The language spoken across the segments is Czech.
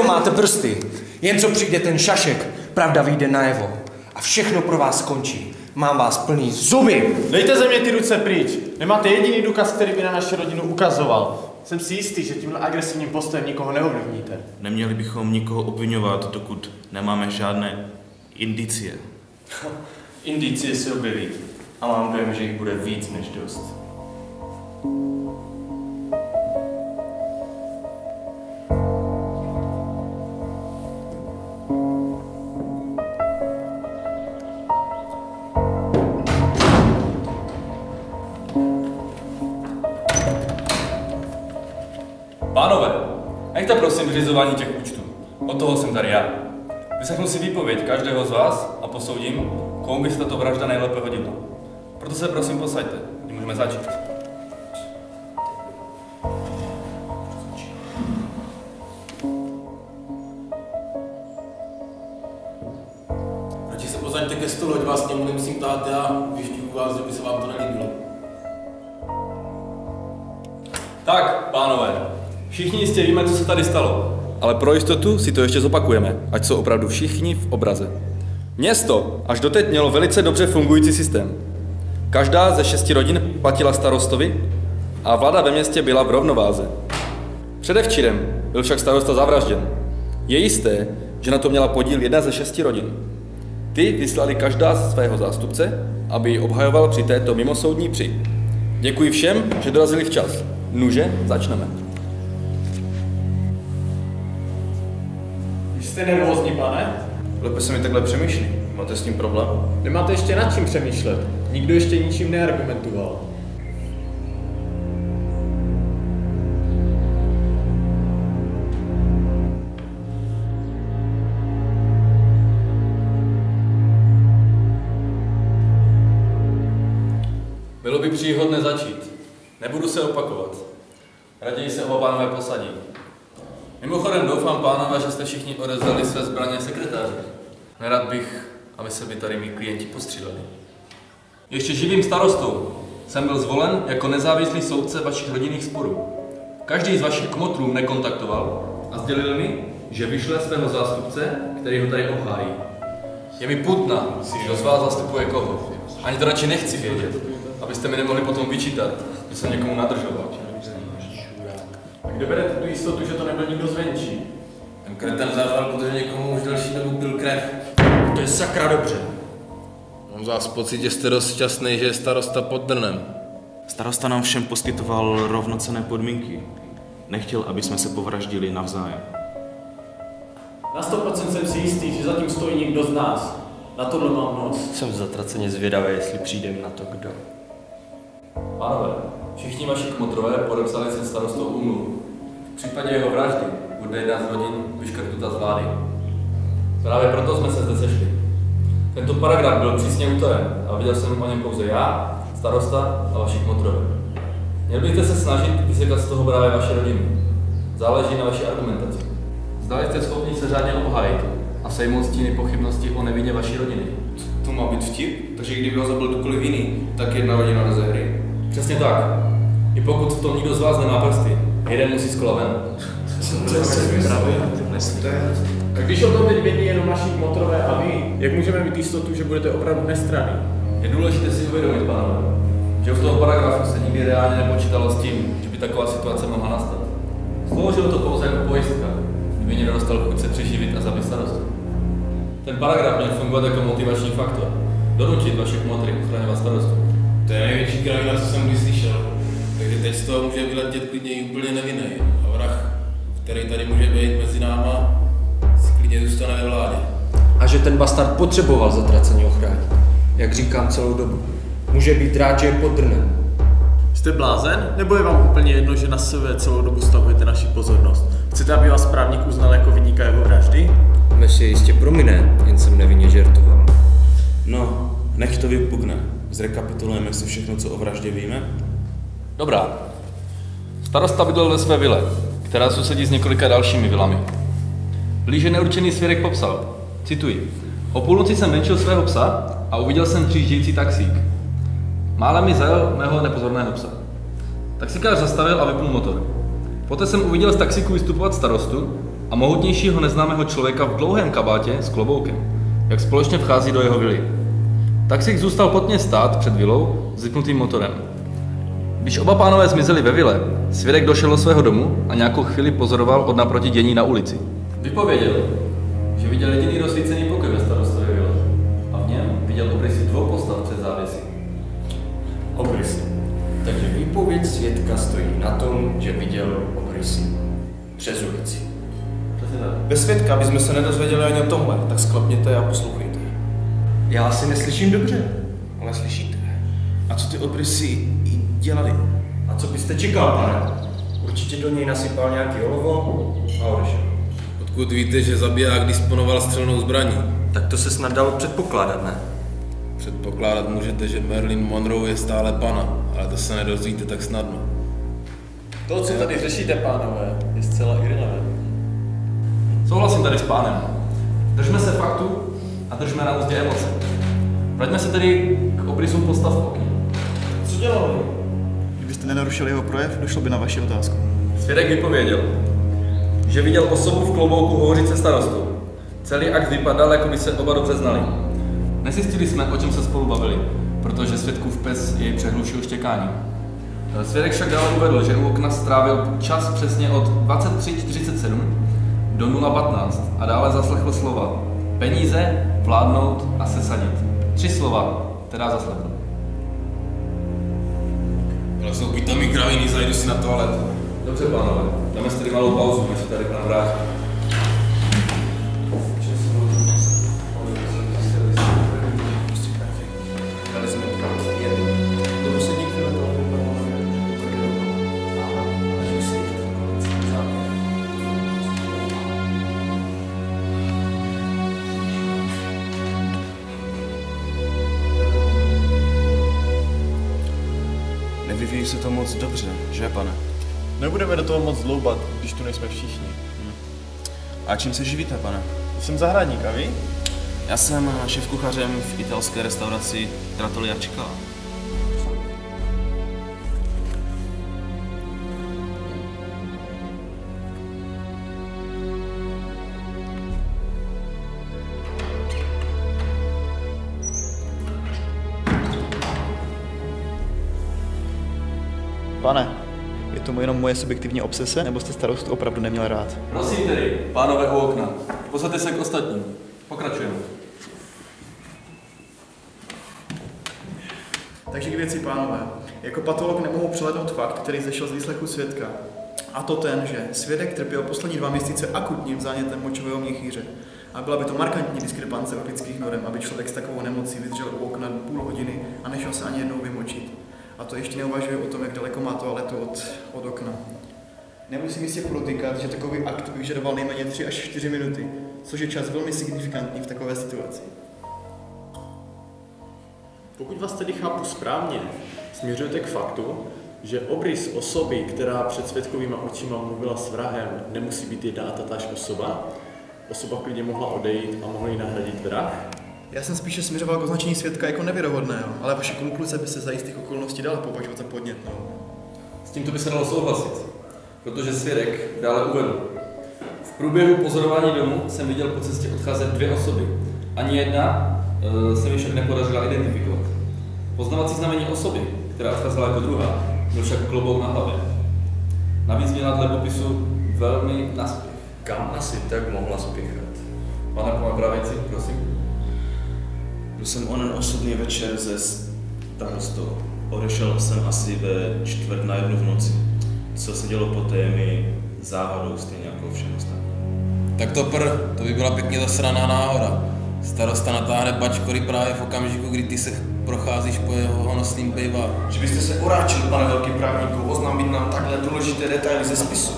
máte prsty. Jen co přijde ten šašek, pravda vyjde najevo. A všechno pro vás skončí. Mám vás plný zuby. Dejte ze mě ty ruce pryč. Nemáte jediný důkaz, který by na naši rodinu ukazoval. Jsem si jistý, že tímhle agresivním postojem nikoho neovlivníte. Neměli bychom nikoho obvinovat, dokud nemáme žádné indicie. Indicie se objeví a mám dojem, že jich bude víc než dost. Pánové, nechte prosím vyřizování těch účtů. Od toho jsem tady já. Vyslechnu si výpověď každého z vás a posoudím, komu by se tato vražda nejlépe hodila. Proto se prosím posaďte, můžeme začít. Radši se posaďte ke stolu, ať vás němu nemusím tát já, ujišťuju vás, že by se vám to nelíbilo. Tak, pánové, všichni jistě víme, co se tady stalo. Ale pro jistotu si to ještě zopakujeme, ať jsou opravdu všichni v obraze. Město až doteď mělo velice dobře fungující systém. Každá ze 6 rodin platila starostovi a vláda ve městě byla v rovnováze. Předevčírem byl však starosta zavražděn. Je jisté, že na to měla podíl 1 ze 6 rodin. Ty vyslali každá svého zástupce, aby ji obhajoval při této mimosoudní při. Děkuji všem, že dorazili včas. Nuže, začneme. Jste nervózní, pane? Lépe se mi takhle přemýšlí. Máte s tím problém? Nemáte ještě nad čím přemýšlet. Nikdo ještě ničím neargumentoval. Bylo by příhodné začít. Nebudu se opakovat. Raději se oba pánové posadí. Mimochodem doufám, pánové, že jste všichni odevzdali své zbraně sekretáři. Nerad bych, aby se by tady mý klienti postřídali. Ještě živým starostou jsem byl zvolen jako nezávislý soudce vašich rodinných sporů. Každý z vašich kmotrů mne kontaktoval a sdělil mi, že vyšle svého zástupce, který ho tady obhájí. Je mi putna, kdo z vás zastupuje koho. Ani to radši nechci vědět, abyste mi nemohli potom vyčítat, že jsem někomu nadržoval. A kde berete tu jistotu, že to nebyl nikdo zvenčí? Ten kreten zařval, protože někomu už delší dobu byl krev. To je sakra dobře. Mám z vás pocit, že jste dost šťastný, že je starosta pod drnem. Starosta nám všem poskytoval rovnocenné podmínky. Nechtěl, aby jsme se povraždili navzájem. Na 100% jsem si jistý, že zatím stojí někdo z nás. Na tohle mám moc. Jsem zatraceně zvědavý, jestli přijdem na to, kdo. Pánové, všichni vaši kmotrové podepsali se starostou úmluvu. V případě jeho vraždy bude jedna z rodin vyškrtnuta z vlády. Právě proto jsme se zde sešli. Tento paragraf byl přísně utajen a viděl jsem o něm pouze já, starosta a vaši kmotrové. Měl byste se snažit vysekat z toho právě vaše rodiny. Záleží na vaší argumentaci. Zda jste schopni se řádně obhájit a sejmout stíny pochybnosti o nevině vaší rodiny. To má být vtip? Takže kdyby ho zabil kdokoliv jiný, tak jedna rodina na hry. Přesně tak. I pokud v tom nikdo z vás nemá prsty, jeden musí z kola ven. A když o tom teď vědí jenom naši kmotrové a vy, jak můžeme mít jistotu, že budete opravdu nestranný? Je důležité si uvědomit, pánové, že v toho paragrafu se nikdy reálně nepočítalo s tím, že by taková situace mohla nastat. Sloužilo to pouze jako pojistka, kdyby někdo dostal chuť se přeživit a zabít starostu. Ten paragraf měl fungovat jako motivační faktor. Donutit vaše kmotry ochraňovat starostu. To je největší kravina, co jsem kdy slyšel. Takže teď z toho může vyletět klidně i úplně nevinný. A vrah, který tady může být mezi náma, si klidně zůstane ve vládě. A že ten bastard potřeboval zatraceně ochránit. Jak říkám celou dobu. Může být rád, že je pod drnem. Jste blázen? Nebo je vám úplně jedno, že na sebe celou dobu stavujete naši pozornost? Chcete, aby vás právník uznal jako viníka jeho vraždy? Mes je jistě promine, jen jsem nevinně žertoval. No, nech to vypukne. Zrekapitulujeme si všechno, co o vraždě víme. Dobrá. Starosta bydlel ve své vile, která sousedí s několika dalšími vilami. Blíže neurčený svědek popsal, cituji, o půlnoci jsem venčil svého psa a uviděl jsem přijíždějící taxík. Málem mi zajel mého nepozorného psa. Taxikář zastavil a vypnul motor. Poté jsem uviděl z taxíku vystupovat starostu, a mohutnějšího neznámého člověka v dlouhém kabátě s kloboukem, jak společně vchází do jeho vily. Taxík zůstal potně stát před vilou s vypnutým motorem. Když oba pánové zmizeli ve vile, svědek došel do svého domu a nějakou chvíli pozoroval od naproti dění na ulici. Vypověděl, že viděl jediný rozsvícený pokoj ve starostově vile a v něm viděl obrysy 2 postav před závěsy. Obrysy. Takže výpověď svědka stojí na tom, že viděl obrysy přes ulici. Bez svědka bychom se nedozvěděli ani o tomhle, tak sklapněte a poslouchejte. Já si neslyším dobře, ale slyšíte. A co ty obrysy dělali? A co byste čekal, pane? Určitě do něj nasypal nějaký olovo a odešel. Odkud víte, že zabiják disponoval střelnou zbraní? Tak to se snad dalo předpokládat, ne? Předpokládat můžete, že Marilyn Monroe je stále pana, ale to se nedozvíte tak snadno. To, co tady řešíte, pánové, je zcela irrelevantní. Souhlasím tady s pánem. Držme se faktu a držme na úzdě emoce. Vraťme se tedy k obrysům postav v okně. Co dělali? Kdybyste nenarušili jeho projev, došlo by na vaši otázku. Svědek vypověděl, že viděl osobu v klobouku hovořit se starostou. Celý akt vypadal, jako by se oba dobře znali. Nezjistili jsme, o čem se spolu bavili, protože svědkův pes jej přehlušil štěkáním. Svědek však dále uvedl, že u okna strávil čas přesně od 23:47 do 0:15 a dále zaslechl slova peníze, vládnout a sesadit. 3 slova, která zaslechl. Ale jsou pitomí kraviny, zajdu si na toaletu. Dobře, pánové, dáme si tedy malou pauzu, než se tady k nám vrátí. Nevyvíjí se to moc dobře, že pane? Nebudeme do toho moc dloubat, když tu nejsme všichni. A čím se živíte, pane? Jsem zahradník, a vy? Já jsem šéfkuchařem v italské restauraci Trattoria Cicala. Pane, je to jenom moje subjektivní obsese, nebo jste starostu opravdu neměl rád? Prosím tedy, pánové u okna, posaďte se k ostatním. Pokračujeme. Takže k věci, pánové. Jako patolog nemohu přehlédnout fakt, který zešel z výslechu svědka. A to ten, že svědek trpěl poslední 2 měsíce akutním zánětem močového měchýře. A byla by to markantní diskrepance etických norem, aby člověk s takovou nemocí vydržel u okna půl hodiny a nešel se ani jednou vymočit. A to ještě neuvažuji o tom, jak daleko má toaletu od okna. Nemusím jistě podotýkat, že takový akt by vyžadoval nejméně 3 až 4 minuty, což je čas velmi signifikantní v takové situaci. Pokud vás tedy chápu správně, směřujete k faktu, že obrys osoby, která před svědkovýma očima mluvila s vrahem, nemusí být jedna a tatáž osoba. Osoba klidně mohla odejít a mohla ji nahradit vrah. Já jsem spíše směřoval k označení svědka jako nevěrohodného, ale vaše konkluze by se za jistých okolností dala považovat za podnětnou. S tímto by se dalo souhlasit, protože svědek dále uvedl. V průběhu pozorování domu jsem viděl po cestě odcházet 2 osoby. Ani jedna se mi však nepodařila identifikovat. Poznavací znamení osoby, která odcházela jako druhá, byl však klobouk na hlavě. Navíc měla dle popisu velmi naspěch. Kam asi tak mohla spěchat? Pane pomábravěci, prosím. Byl jsem onen osobní večer se starostou. Odešel jsem asi ve 1:45 v noci. Co se dělo poté mi záhadou stejně jako všem ostatním. Tak to by byla pěkně zasraná náhoda. Starosta natáhne bačkory právě v okamžiku, kdy ty se procházíš po jeho honosným pejváku. Že byste se uráčil, pane velký právníku, oznámit nám takhle důležité detaily ze spisu.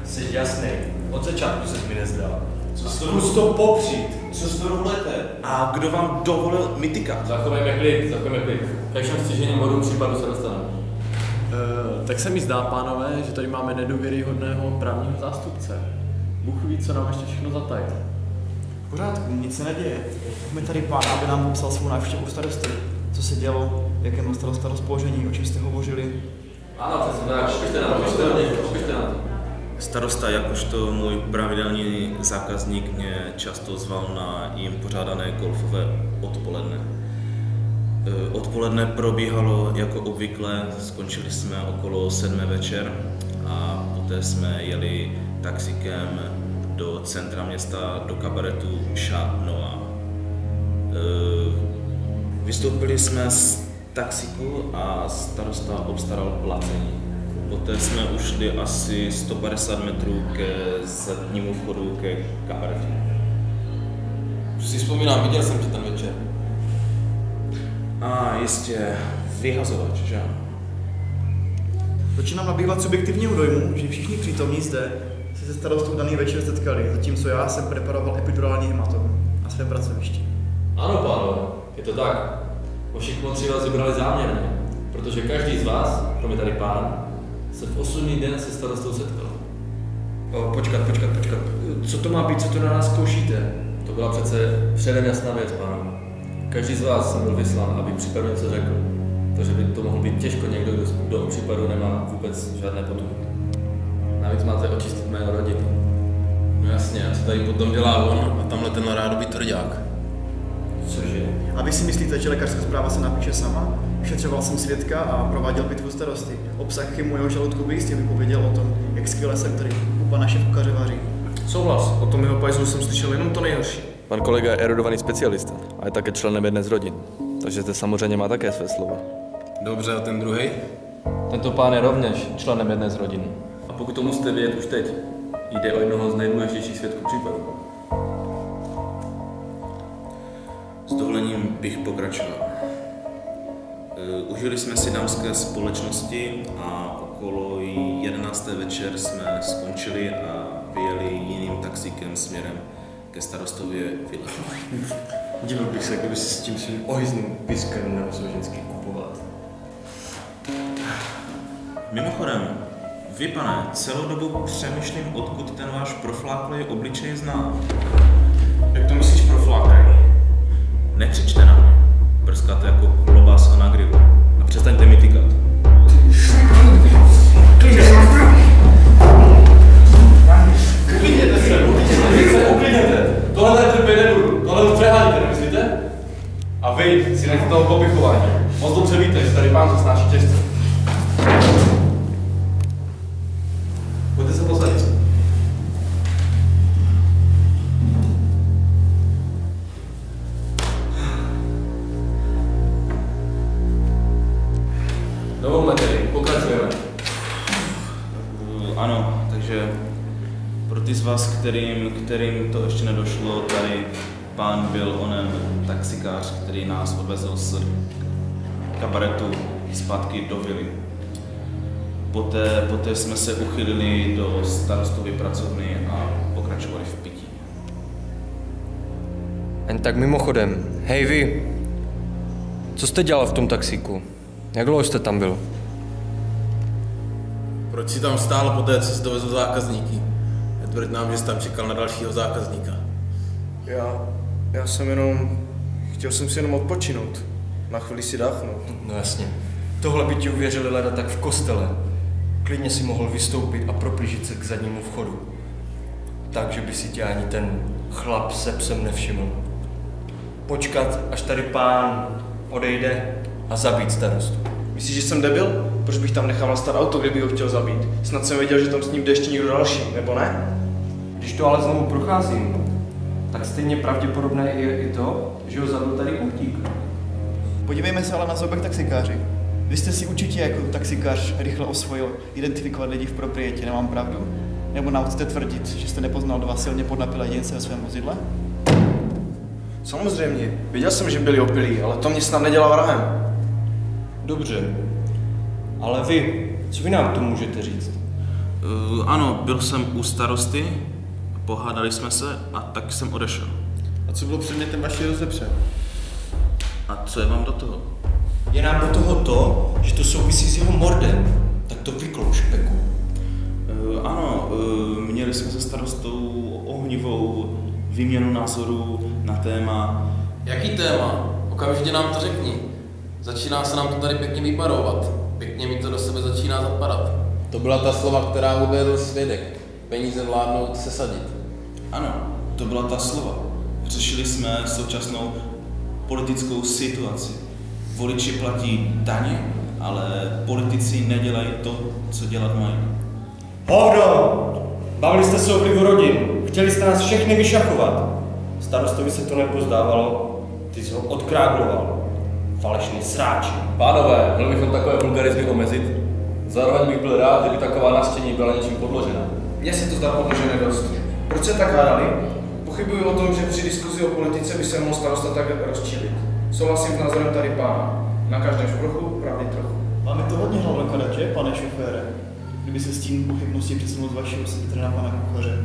Jsi jasný, od začátku ses mi nezdál. Zkus to popřít. Co si to dovolíte? A kdo vám dovolil mi tykat? Zachovejme klid. Ke všem stěženým bodům případu se dostaneme. Tak se mi zdá, pánové, že tady máme nedůvěryhodného právního zástupce. Bůh ví, co nám ještě všechno zatajil. V pořádku, nic se neděje. Máme tady pána, aby nám popsal svou návštěvu starosty. Co se dělo, jaké má starosta rozpoložení, o čem jste hovořili. Ano, přesně tak, pište na to. Starosta jakožto můj pravidelný zákazník mě často zval na jim pořádané golfové odpoledne. Odpoledne probíhalo jako obvykle, skončili jsme okolo 7 večer a poté jsme jeli taxikem do centra města, do kabaretu Chat Noir. Vystoupili jsme z taxiku a starosta obstaral placení. Poté jsme ušli asi 150 metrů ke zadnímu vchodu ke kabaretu. Už si vzpomínám, viděl jsem tě ten večer. A jistě, vyhazovač, že ano? Začínám nabývat subjektivního dojmu, že všichni přítomní zde se starostou daný večer setkali, zatímco já jsem preparoval epidurální hematom na svém pracovišti. Ano, pánové, je to tak. Vaši kmotři vás vybrali záměrně, protože každý z vás, kromě tady pán, se v osudný den se starostou setkal. Počkat. Co to má být, co to na nás zkoušíte? To byla přece předem jasná věc, pánové. Každý z vás jsem byl vyslán, aby případu něco řekl. Takže by to mohl být těžko někdo, kdo o případu nemá vůbec žádné potuchy. Navíc máte očistit mého rodiny. No jasně, a co tady potom dělá on a tamhle ten rádoby tvrdák? Cože? A vy si myslíte, že lékařská zpráva se napíše sama? Vyšetřoval jsem svědka a prováděl bitvu starosty. Obsah chymu jeho žaludku by jistě vypověděl o tom, jak skvěle se tady u pana šéfkuchaře vaří. Souhlas, o tom jeho pajzlu jsem slyšel jenom to nejhorší. Pan kolega je erudovaný specialista a je také členem jedné z rodin, takže zde samozřejmě má také své slovo. Dobře, a ten druhý? Tento pán je rovněž členem jedné z rodin. A pokud to musíte vědět už teď, jde o jednoho z nejdůležitějších svědků případu. S dovolením bych pokračoval. Užili jsme si dámské společnosti a okolo 11. večer jsme skončili a vyjeli jiným taxíkem směrem ke starostově vile. Divil bych se, kdyby si s tím svým ohyzným piskem nemusel vždycky kupovat. Mimochodem, vy, pane, celou dobu přemýšlím, odkud ten váš profláklý obličej zná. Jak to myslíš profláklý? Nekřičte na mě. Brskáte jako klobása na grilu. A přestaňte mi tykat. Uklidněte! Tohle tady trpět nebudu. Tohle už přeháníte, nemyslíte? A vy si nechte toho popichování. Moc dobře víte, že tady pán to snáší těžce. Pojďte se posadit. Dovolme tedy, pokračujeme. Ano, takže pro ty z vás, kterým to ještě nedošlo, tady pán byl onen taxikář, který nás odvezl z kabaretu zpátky do vily. Poté jsme se uchylili do starostovy pracovny a pokračovali v pití. Jen tak mimochodem, hej vy, co jste dělal v tom taxíku? Jak dlouho jste tam byl? Proč si tam stál poté, co jsi dovezl zákazníky? Edward nám, že jsi tam čekal na dalšího zákazníka. Já jsem jenom... Chtěl jsem si jenom odpočinout. Na chvíli si dáchnout. No jasně. Tohle by ti uvěřili leda tak v kostele. Klidně si mohl vystoupit a proplížit se k zadnímu vchodu. Takže by si tě ani ten chlap se psem nevšiml. Počkat, až tady pán odejde a zabít starostu. Myslíš, že jsem debil? Proč bych tam nechal nastat auto, kdyby ho chtěl zabít? Snad jsem věděl, že tam s ním jde ještě někdo další, nebo ne? Když to ale znovu procházím, tak stejně pravděpodobné je i to, že ho zabil tady útík. Podívejme se ale na zobek taxikáři. Vy jste si určitě jako taxikář rychle osvojil identifikovat lidi v proprietě, nemám pravdu? Nebo nám chcete tvrdit, že jste nepoznal dva silně podnapilé jedince ve svém vozidle? Samozřejmě, viděl jsem, že byli opilí, ale to mě snad nedělá vrahem. Dobře, ale vy, co vy nám to můžete říct? Ano, byl jsem u starosty, pohádali jsme se a tak jsem odešel. A co bylo předmětem vaší rozepře? A co je vám do toho? Je nám do toho to, že to souvisí s jeho mordem. Tak to vyklouš, Peku. Ano, měli jsme se starostou ohnivou výměnu názorů na téma... Jaký téma? Okamžitě nám to řekni. Začíná se nám to tady pěkně vyparovat. Pěkně mi to do sebe začíná zapadat. To byla ta slova, která uvedl svědek. peníze vládnout sesadit. Ano, to byla ta slova. Řešili jsme současnou politickou situaci. Voliči platí daně, ale politici nedělají to, co dělat mají. Hovno! Bavili jste se o vlivu rodin. Chtěli jste nás všechny vyšachovat. Starostovi se to nepozdávalo. Ty jsi ho odkrágloval. Falešný sráč. Pánové, měli bychom takové vulgarizmy omezit? Zároveň bych byl rád, kdyby taková nastění byla něčím podložena. Mně se to zdá podložené dost. Proč se tak hádali? Pochybuji o tom, že při diskuzi o politice by se mohl starosta tak rozčilit. Souhlasím s názorem tady pána. Na každém šprochu pravdy trochu. Máme to hodně hlavu nakladat, že, pane šofére? Kdyby se s tím pochybností přesunul z vašeho sekretara na pana kuchaře.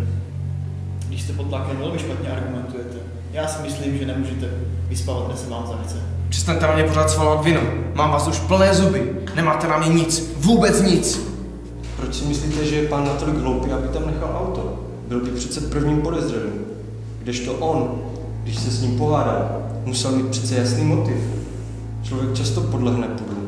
Když jste pod tlakem velmi špatně argumentujete. Já si myslím, že nemůžete vyspavat, kde se vám zachce. Přestaňte na mě pořád svalovat vinu. Mám vás už plné zuby. Nemáte na mě nic. Vůbec nic. Proč si myslíte, že je pán natolik hloupý, aby tam nechal auto? Byl by přece prvním podezřelým. Kdežto on, když se s ním pohádal, musel mít přece jasný motiv. Člověk často podlehne pudlu.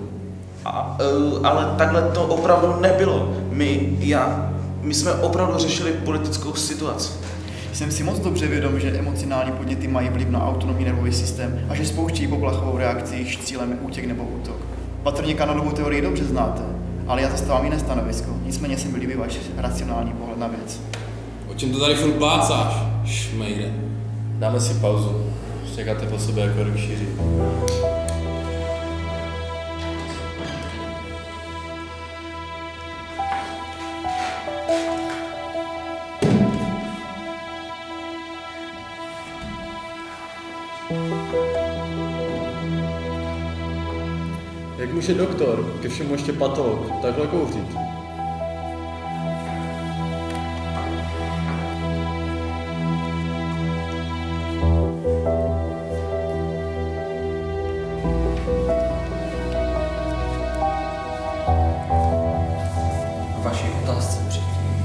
Ale takhle to opravdu nebylo. My jsme opravdu řešili politickou situaci. Jsem si moc dobře vědom, že emocionální podněty mají vliv na autonomní nervový systém a že spouští poplachovou reakci, jejíž cílem je útěk nebo útok. Patrně Kanodovu teorii dobře znáte, ale já zastávám jiné stanovisko. Nicméně se mi líbí váš racionální pohled na věc. O čem to tady furt plácáš, šmejde? Dáme si pauzu. Čekáte po sobě jako rybšíři. Jak může doktor, ke všemu ještě patolog, takhle kouřit? Vaší otázce předtím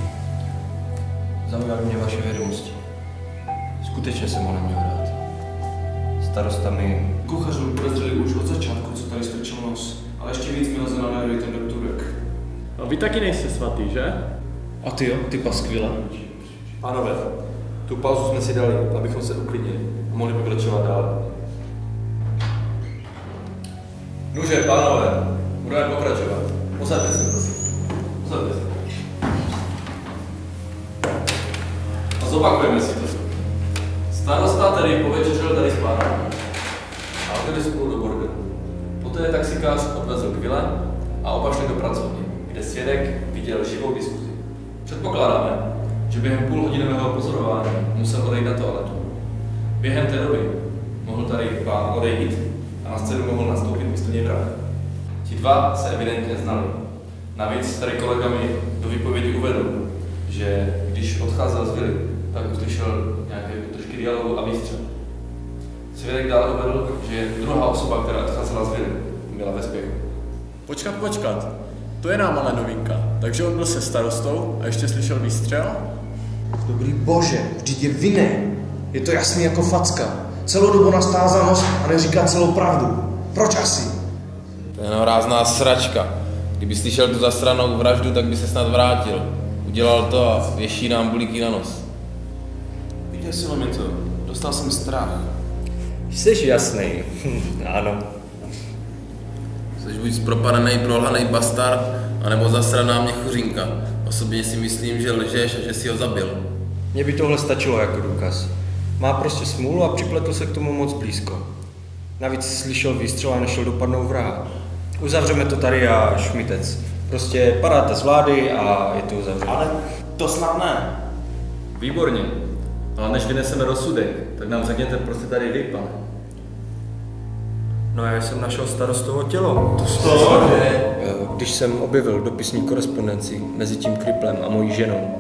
zaujaly mě vaše vědomosti. Skutečně jsem ho neměl rád. Starosta mi... Kuchař mi podezřeli už od začátku, co tady strčil nos. Ale ještě víc mi leze na nervy ten doktorek. A vy taky nejste svatý, že? A ty jo, ty paskvile. Pánové, tu pauzu jsme si dali, abychom se uklidnili a mohli pokračovat dál. Nuže, pánové, budeme pokračovat. Posaďte se, prosím. Posaďte se. A zopakujeme si to. Starosta tedy povečeřil tady s pánem a odjeli spolu do bordelu. Poté taxikář odvezl k vile a oba šli do pracovny, kde svědek viděl živou diskuzi. Předpokládáme, že během půlhodinového pozorování musel odejít na toaletu. Během té doby mohl tady pán odejít a na scénu mohl nastoupit místo něj vrah. Ti dva se evidentně znali. Navíc tady kolega mi do výpovědi uvedl, že když odcházel z vily, tak uslyšel nějaké útržky dialogu a výstřel. Svědek dál uvedl, že druhá osoba, která odcházela z vily, byla ve spěchu. Počkat. To je nám ale novinka. Takže on byl se starostou a ještě slyšel výstřel? Dobrý bože, vždyť je vinný. Je to jasný jako facka. Celou dobu nás tázá nos a neříká celou pravdu. Proč asi? To je nehorázná sračka. Kdyby slyšel tu zasranou vraždu, tak by se snad vrátil. Udělal to a věší nám bulíky na nos. Vyděsilo mi to. Dostal jsem strach. Jsi jasný. Ano. Jsi buď propadený, prolhanej bastard, anebo zasraná měchuřinka. Osobně si myslím, že lžeš a že si ho zabil. Mně by tohle stačilo jako důkaz. Má prostě smůlu a připletl se k tomu moc blízko. Navíc slyšel výstřel a nešel dopadnout vraha. Uzavřeme to tady a šmitec. Prostě padáte z vlády a je to uzavřeno. Ale to snad ne. Výborně. Ale než vyneseme rozsudek, tak nám řekněte, proč jste tady vy, pane. No já jsem našel starostovo tělo. Když jsem objevil dopisní korespondenci mezi tím kriplem a mojí ženou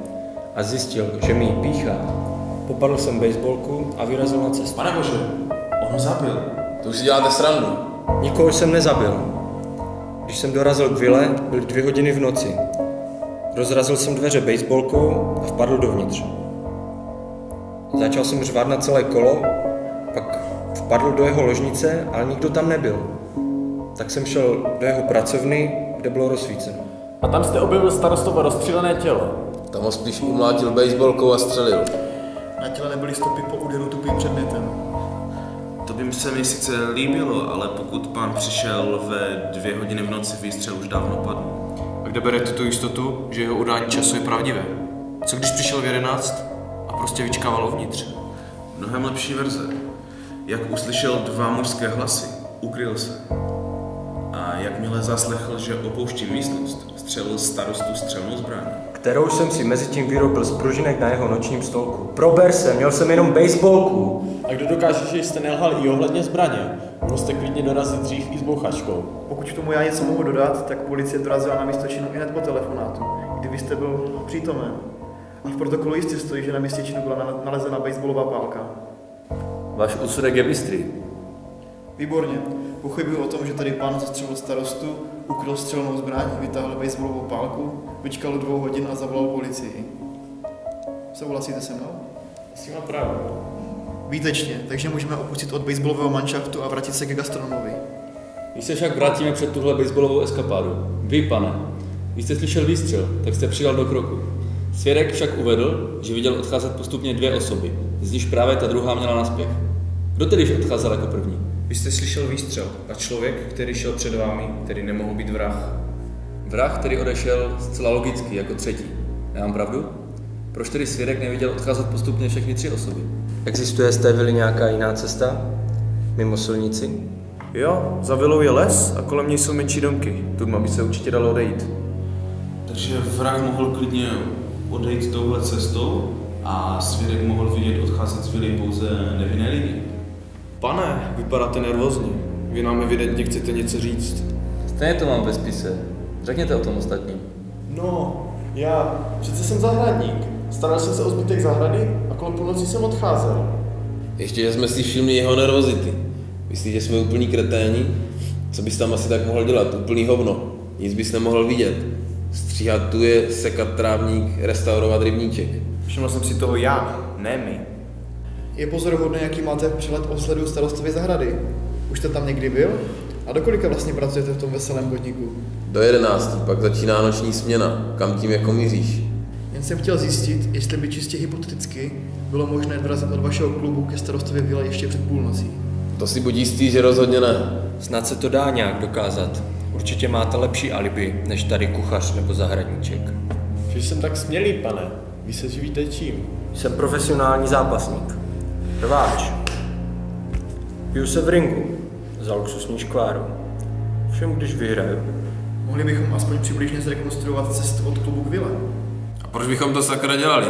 a zjistil, že mi ji píchá, popadl jsem baseballku a vyrazil na cestu. Pane bože, on ho zabil. To už si děláte srandu. Nikoho jsem nezabil. Když jsem dorazil k vile, byly 2 hodiny v noci. Rozrazil jsem dveře baseballkou a vpadl dovnitř. Začal jsem řvát na celé kolo, pak vpadl do jeho ložnice, ale nikdo tam nebyl. Tak jsem šel do jeho pracovny, kde bylo rozsvíceno. A tam jste objevil starostovo rozstřílené tělo. Tam ho spíš umlátil baseballkou a střelil. Na těle nebyly stopy po úderu tupým předmětem. To by se mi sice líbilo, ale pokud pán přišel ve 2 hodiny v noci, výstřel už dávno padl. A kde berete tu jistotu, že jeho udání času je pravdivé? Co když přišel v 11 a prostě vyčkával uvnitř? Mnohem lepší verze. Jak uslyšel 2 mužské hlasy, ukryl se. A jakmile zaslechl, že opouští místnost, střelil starostu střelnou zbraní. Kterou jsem si mezi tím vyrobil z pružinek na jeho nočním stolku. Prober se, měl jsem jenom baseballku. A kdo dokáže, že jste nelhal i ohledně zbraně? Mohl jste klidně dorazit dřív i s bouchačkou. Pokud k tomu já něco mohu dodat, tak policie dorazila na místo činu ihned po telefonátu, kdy vy jste byl přítomen. A v protokolu jistě stojí, že na místě činu byla nalezena baseballová pálka. Váš úsudek je bystrý. Výborně. Pochybuji o tom, že tady pán zastřelil starostu, ukryl střelnou zbraň, vytáhl baseballovou pálku, vyčkal 2 hodin a zavolal policii. Souhlasíte se mnou? Asi má pravdu. Výtečně, takže můžeme opustit od baseballového manšaftu a vrátit se ke gastronomovi. Když se však vrátíme před tuhle baseballovou eskapádu, vy, pane, když jste slyšel výstřel, tak jste přidal do kroku. Svědek však uvedl, že viděl odcházet postupně 2 osoby, z níž právě ta druhá měla naspěch. Kdo tedy odcházel jako první? Vy jste slyšel výstřel a člověk, který šel před vámi, tedy nemohl být vrah. Vrah, který odešel zcela logicky jako třetí. Nemám pravdu? Proč tedy svědek neviděl odcházet postupně všechny 3 osoby? Existuje z té vily nějaká jiná cesta? Mimo silnici? Jo, za vilou je les a kolem něj jsou menší domky. Tudma by se určitě dalo odejít. Takže vrah mohl klidně odejít touhle cestou a svědek mohl vidět odcházet z vily pouze nevinné lidi. Pane, vypadáte nervózně. Vy nám evidentně chcete něco říct. Stejně to mám ve spise. Řekněte o tom ostatním. No, já přece jsem zahradník. Staral jsem se o zbytek zahrady a kolem půlnoci jsem odcházel. Ještě, že jsme si všimli jeho nervozity. Myslíte, že jsme úplní kreténi? Co bys tam asi tak mohl dělat? Úplný hovno. Nic bys nemohl vidět. Stříhat tu je, sekat trávník, restaurovat rybníček. Všiml jsem si toho já, ne my. Je pozoruhodné, jaký máte přehled o sledu starostovy zahrady. Už jste tam někdy byl? A do kolika vlastně pracujete v tom veselém podniku? Do 11, pak začíná noční směna. Kam tím jako míříš? Jen jsem chtěl zjistit, jestli by čistě hypoteticky bylo možné dorazit od vašeho klubu ke starostově vile ještě před půlnocí. To si buď jistý, že rozhodně ne. Snad se to dá nějak dokázat. Určitě máte lepší alibi, než tady kuchař nebo zahradníček. Že jsem tak smělý, pane. Vy se živíte čím? Jsem profesionální zápasník. Rváč. Piju se v ringu. Za luxusní škváru. Všem, když vyhraju. Mohli bychom aspoň přibližně zrekonstruovat cestu od klubu k vile. A proč bychom to sakra dělali?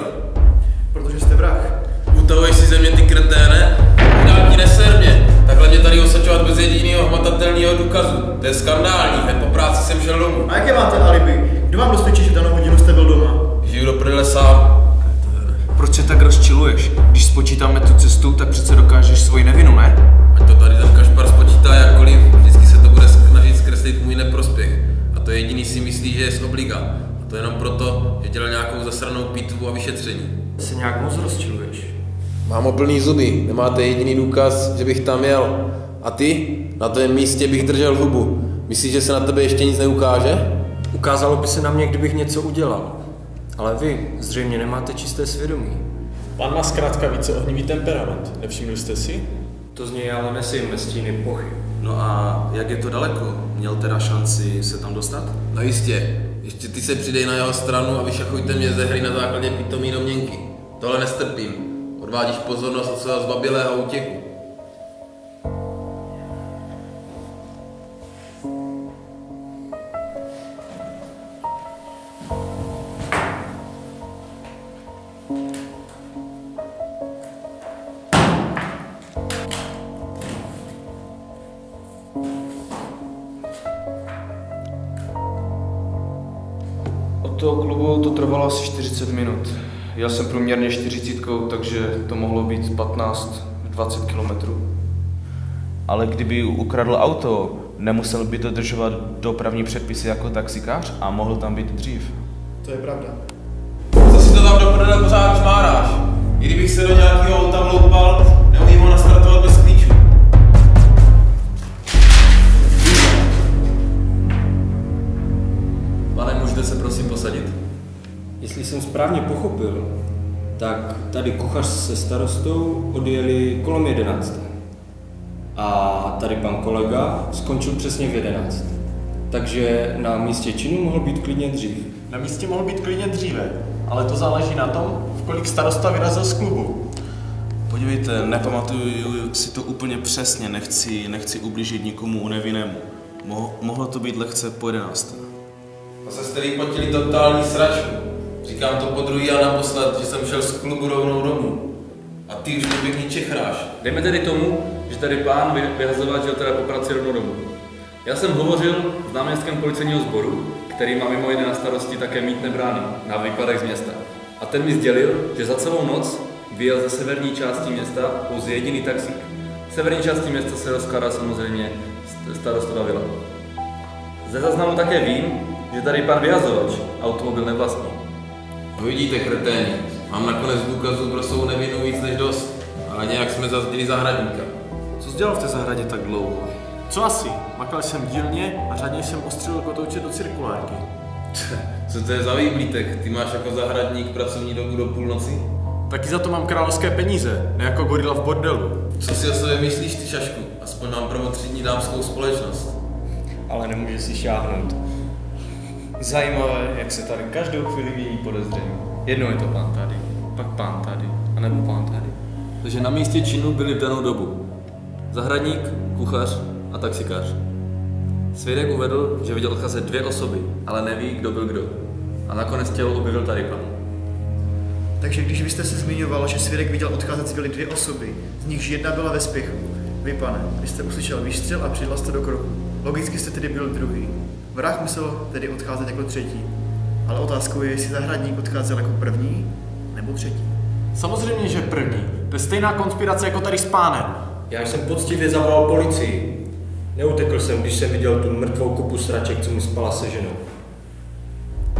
Protože jste vrah. Utahuješ si ze mě ty kreténe? Dál ti neser mě. Takhle mě tady osačovat bez jediného hmatatelného důkazu. To je skandální, hned po práci jsem šel domů. A jaké máte alibi? Kdo vám dosvědčí, že danou hodinu jste byl doma? Žiju do prdele sám. Proč se tak rozčiluješ? Když spočítáme tu cestu, tak přece dokážeš svoji nevinu, ne? Ať to tady ten kašpar spočítá jakkoliv, vždycky se to bude snažit zkreslit můj neprospěch. A to jediný si myslí, že je z obliga. A to jenom proto, že dělal nějakou zasranou pitvu a vyšetření. Se nějak moc rozčiluješ. Mám plný zuby, nemáte jediný důkaz, že bych tam jel. A ty? Na tvém místě bych držel hubu. Myslíš, že se na tebe ještě nic neukáže? Ukázalo by se na mě, kdybych něco udělal. Ale vy zřejmě nemáte čisté svědomí. Pan má zkrátka více ohnivý temperament. Nevšimli jste si? To z něj ale nesejme stíny pochyb. No a jak je to daleko? Měl teda šanci se tam dostat? No jistě. Ještě ty se přidej na jeho stranu a vyšachujte mě ze hry na základě pitomý domněnky. Tohle nestrpím. Odvádíš pozornost od svého zbabilého útěku. Od toho klubu to trvalo asi 40 minut. Jel jsem průměrně 40, takže to mohlo být 15-20 kilometrů. Ale kdyby ukradl auto, nemusel by dodržovat dopravní předpisy jako taxikář a mohl tam být dřív. To je pravda. Co si to tam do prdele pořád šmáráš? I kdybych se do nějakého auta vloupal, neumím ho nastartovat bez klíčů. Pane, můžete se prosím posadit? Jestli jsem správně pochopil, tak tady kuchař se starostou odjeli kolem 11. A tady pan kolega skončil přesně v 11. Takže na místě činu mohl být klidně dřív. Na místě mohl být klidně dříve, ale to záleží na tom, v kolik starosta vyrazil z klubu. Podívejte, nepamatuju si to úplně přesně, nechci ublížit nikomu nevinnému. Mohlo to být lehce po 11. A se starý potili totální sračku. Říkám to podruhý a naposled, že jsem šel z klubu rovnou domů. A ty už mě pěkně čechráš. Dejme tedy tomu, že tady pán vyhazovač jel teda po práci rovnou domů. Já jsem hovořil s náměstkem policejního sboru, který má mimo jiné na starosti také mýtné brány na výpadech z města. A ten mi sdělil, že za celou noc vyjel ze severní části města pouze jediný taxík. V severní části města se rozkládá samozřejmě starosta Vila. Ze záznamu také vím, že tady pan vyhazovač automobil nevlastní. No vidíte, kreténi, mám nakonec důkazů pro svou nevinu víc než dost, ale nějak jsme zazdili zahradníka. Co jsi dělal v té zahradě tak dlouho? Co asi? Makal jsem dílně a řádně jsem ostřelil kotouče do cirkulárky. Co to je za výblítek? Ty máš jako zahradník pracovní dobu do půlnoci? Taky za to mám královské peníze, ne jako gorila v bordelu. Co si o sobě myslíš, ty šašku? Aspoň mám prvotřídní dámskou společnost. Ale nemůže si šáhnout. Zajímavé, jak se tady každou chvíli vyvíjí podezření. Jednou je to pán tady, pak pán tady, anebo pán tady. Takže na místě činu byli v danou dobu zahradník, kuchař a taxikář. Svědek uvedl, že viděl odcházet 2 osoby, ale neví, kdo byl kdo. A nakonec tělo objevil tady pan. Takže když vy jste se zmiňoval, že svědek viděl odcházet z vily 2 osoby, z nichž jedna byla ve spěchu. Vy, pane, když jste uslyšel výstřel a přidal jste do kroku. Logicky jste tedy byl druhý. Vrah musel tedy odcházet jako třetí. Ale otázkou je, jestli zahradník odcházel jako první nebo třetí. Samozřejmě, že první. To je stejná konspirace jako tady s pánem. Já jsem poctivě zavolal policii. Neutekl jsem, když jsem viděl tu mrtvou kupu sraček, co mi spala se ženou.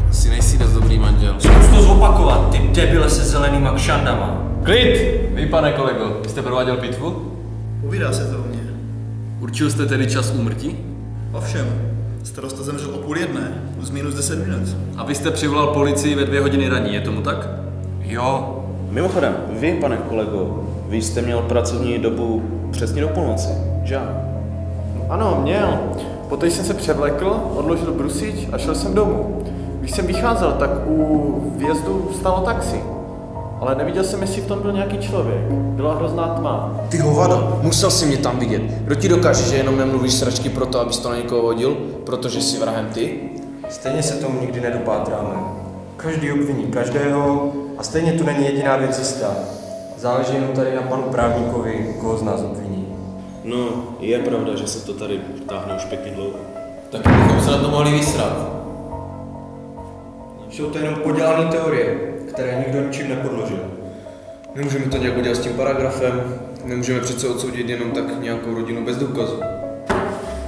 Asi nejsi dost dobrý manžel. Zkus to zopakovat, ty debile se zelenýma kšandama. Klid! Vy, pane kolego, jste prováděl pitvu? Povídá se to o mě. Určil jste tedy čas úmrtí? Ovšem, starosta zemřel o 12:30, plus minus 10 minut. A vy jste přivolal policii ve 2 hodiny raní, je tomu tak? Jo. Mimochodem, vy, pane kolego, vy jste měl pracovní dobu přesně do půlnoci, že? Ano, měl. Poté jsem se převlekl, odložil brusič a šel jsem domů. Když jsem vycházel, tak u vjezdu stalo taxi. Ale neviděl jsem, jestli v tom byl nějaký člověk. Byla hrozná tma. Ty hovado, musel si mě tam vidět. Kdo ti dokáže, že jenom nemluvíš sračky proto, abys to na někoho hodil? Protože jsi vrahem ty? Stejně se tomu nikdy nedopátráme. Každý obviní každého a stejně tu není jediná věc jistá. Záleží jenom tady na panu právníkovi, koho z nás obviní. No, je pravda, že se to tady táhne už pěkně dlouho. Tak bychom se na to mohli vysrat. Jsou to jenom podělané teorie, které nikdo ničím nepodložil. Nemůžeme to nějak udělat s tím paragrafem, nemůžeme přece odsoudit jenom tak nějakou rodinu bez důkazu.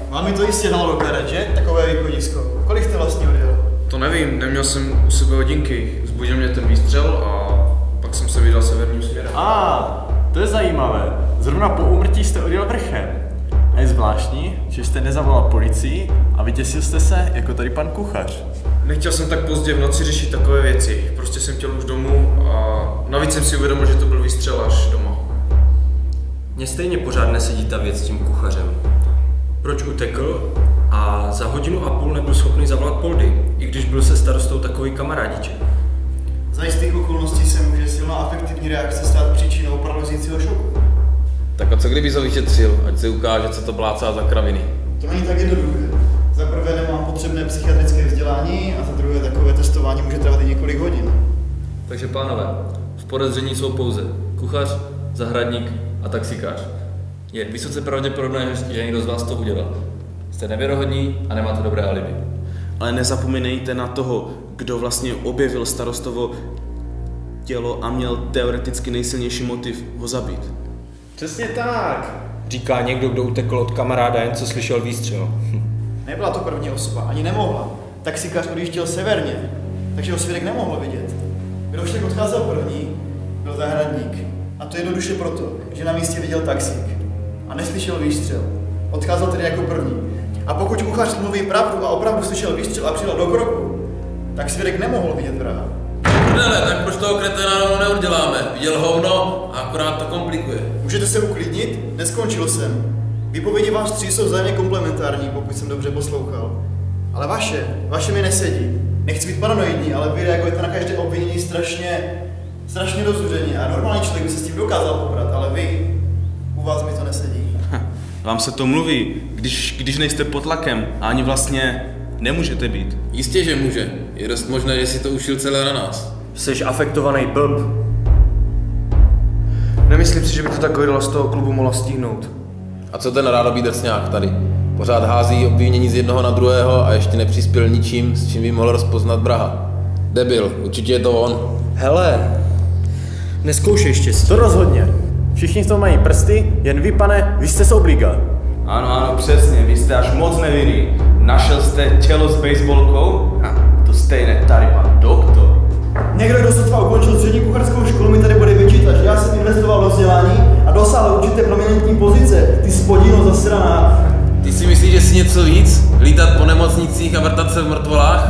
Vám mi to jistě dalo do karet, že? Takové východisko. Kolik jste vlastně odjel? To nevím, neměl jsem u sebe hodinky. Vzbudil mě ten výstřel a pak jsem se vydal severním směrem. To je zajímavé. Zrovna po úmrtí jste odjel vrchem. A je zvláštní, že jste nezavolal policii a vytěsil jste se jako tady pan kuchař. Nechtěl jsem tak pozdě v noci řešit takové věci. Prostě jsem chtěl už domů a navíc jsem si uvědomil, že to byl výstřel až doma. Mně stejně pořád nesedí ta věc s tím kuchařem. Proč utekl a za 1,5 hodiny nebyl schopný zavolat Poldy, i když byl se starostou takový kamarádiček? Za jistých okolností se může silná afektivní reakce stát příčinou paralyzujícího šoku. Tak a co kdyby ho vyšetřil, ať se ukáže, co to plácá za kraviny? To není tak jednoduché. Za prvé nemám potřebné psychiatrické vzdělání a za druhé takové testování může trvat i několik hodin. Takže pánové, v podezření jsou pouze kuchař, zahradník a taxikář. Je vysoce pravděpodobné, že někdo z vás to udělal. Jste nevěrohodní a nemáte dobré alibi. Ale nezapomínejte na toho, kdo vlastně objevil starostovo tělo a měl teoreticky nejsilnější motiv ho zabít. Přesně tak, říká někdo, kdo utekl od kamaráda, jen co slyšel výstřel. Nebyla to první osoba, ani nemohla. Taxikář odjížděl severně, takže ho svědek nemohl vidět. Kdo však odcházel první, byl zahradník. A to jednoduše proto, že na místě viděl taxík a neslyšel výstřel. Odcházel tedy jako první. A pokud kuchař mluví pravdu a opravdu slyšel výstřel a přidal do kroku, tak svědek nemohl vidět vraha. prdele, tak proč toho kreténa rovnou neuděláme? Viděl hovno a akorát to komplikuje. Můžete se uklidnit? Neskončil jsem. Výpovědi vás tří jsou vzájemně komplementární, pokud jsem dobře poslouchal. Ale vaše mi nesedí. Nechci být paranoidní, ale vy reagujete na každé obvinění strašně rozuřeně a normální člověk by se s tím dokázal poprat, ale vy, u vás mi to nesedí. Vám se to mluví, když nejste pod tlakem a ani vlastně nemůžete být. Jistě, že může. Je dost možné, že si to ušil celé na nás. Jsi afektovaný blb. Nemyslím si, že by to takový z toho klubu mohla stihnout. A co ten rádobídecňák tady? Pořád hází obvinění z jednoho na druhého a ještě nepřispěl ničím, s čím by mohl rozpoznat vraha. Debil, určitě je to on. Hele, neskoušej štěstí. To rozhodně. Všichni v tom mají prsty, jen vy, pane, vy jste z obliga. Ano, přesně, vy jste až moc nevinný. Našel jste tělo s baseballkou? To stejné, tady pan doktor. Někdo, kdo sotva ukončil střední kuchařskou školu, mi tady bude vyčítat, že já jsem investoval do vzdělání a dosáhl určité prominentní pozice. Ty spodino zasraná. Ty si myslíš, že jsi něco víc? Lítat po nemocnicích a vrtat se v mrtvolách?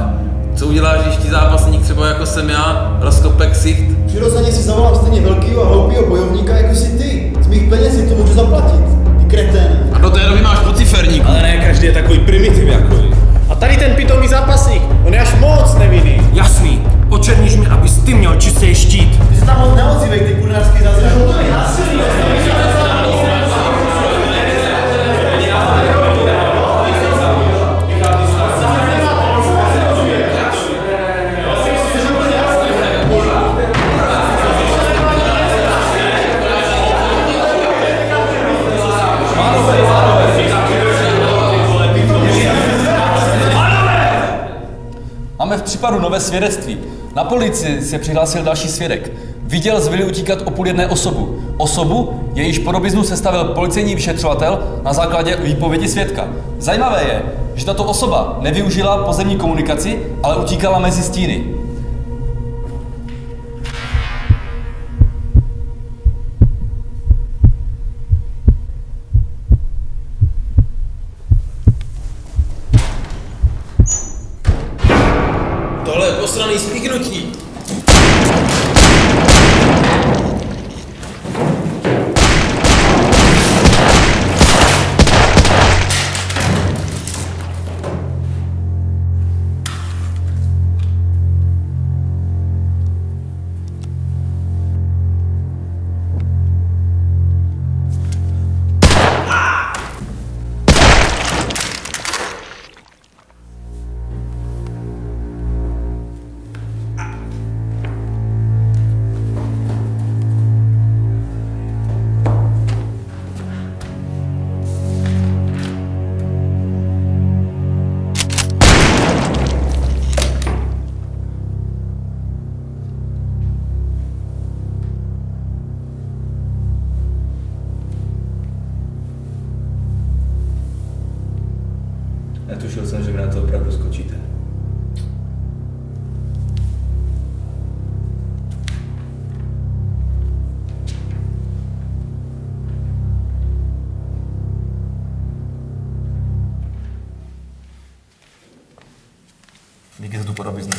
Co uděláš, když ti zápasník třeba jako jsem já, rozkope ksicht? Přirozeně si zavolám stejně velkýho a hloupýho bojovníka, jako jsi ty. Z mých peněz si to můžu zaplatit. Ty kretén. A do té doby máš po ciferníku. Ale ne každý je takový primitiv jako vy. A tady ten pitomý zápasník, on je až moc nevinný. Jasný, očerníš mě, abys ty měl čistý štít. Ty se tam moc neozývej, ty kurnářský zázrak. Máme v případu nové svědectví. Na policii se přihlásil další svědek. Viděl z vily utíkat o 12:30 osobu. Osobu, jejíž podobiznu sestavil policejní vyšetřovatel na základě výpovědi svědka. Zajímavé je, že tato osoba nevyužila pozemní komunikaci, ale utíkala mezi stíny. Tohle je posraný spíknutí. Netušil jsem, že vy na to opravdu skočíte. Díky za tu podobiznu.